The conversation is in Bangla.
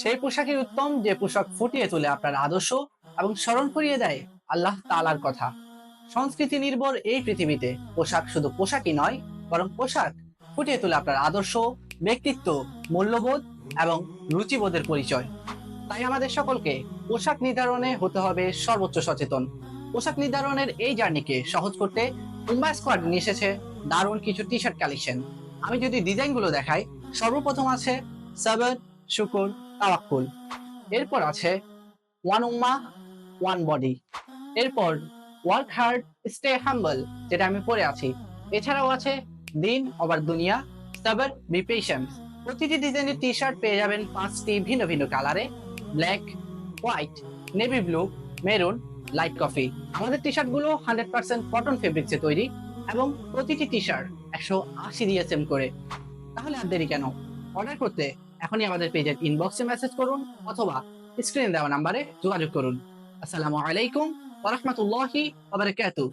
সেই পোশাকই উত্তম যে পোশাক ফুটিয়ে তোলে আপনার আদর্শ এবং স্মরণ করিয়ে দেয় আল্লাহ তাআলার কথা। সংস্কৃতি নির্ভর এই পৃথিবীতে পোশাক শুধু পোশাকই নয়, বরং পোশাক ফুটিয়ে তোলে আপনার আদর্শ, ব্যক্তিত্ব, মূল্যবোধ এবং রুচিবোধের পরিচয়। তাই আমাদের সকলকে পোশাক নির্ধারণে হতে হবে সর্বোচ্চ সচেতন। পোশাক নির্ধারণের এই জার্নিকে সহজ করতে উম্বা স্কোয়াড নিয়ে এসেছে দারুণ কিছু টি শার্ট কালেকশন। আমি যদি ডিজাইন গুলো দেখাই, সর্বপ্রথম আছে সাবার, শুকুর, তাওয়াক্কুল। এরপর আছে ওয়ান উম্মা, ওয়ান বডি। এরপর ওয়ার্ক হার্ড, স্টে হাম্বল, যেটা আমি পরে আছি। এছাড়াও আছে দিন ওভার দুনিয়া, সাবার, বি পেশেন্ট। প্রতিটি ডিজাইনের টি শার্ট পেয়ে যাবেন 5টি ভিন্ন ভিন্ন কালারে: black, white, navy blue, maroon, light coffee. আমাদের টি শার্ট গুলো 100% কটন ফেব্রিক্সে তৈরি এবং প্রতিটি টি শার্ট 180 DSM করে। তাহলে আর দেরি কেন? অর্ডার করতে এখনই আমাদের পেজের ইনবক্সে মেসেজ করুন অথবা স্ক্রিনে দেওয়া নাম্বারে যোগাযোগ করুন। আসসালামু আলাইকুম ওয়া রাহমাতুল্লাহি ওয়া বারাকাতুহু।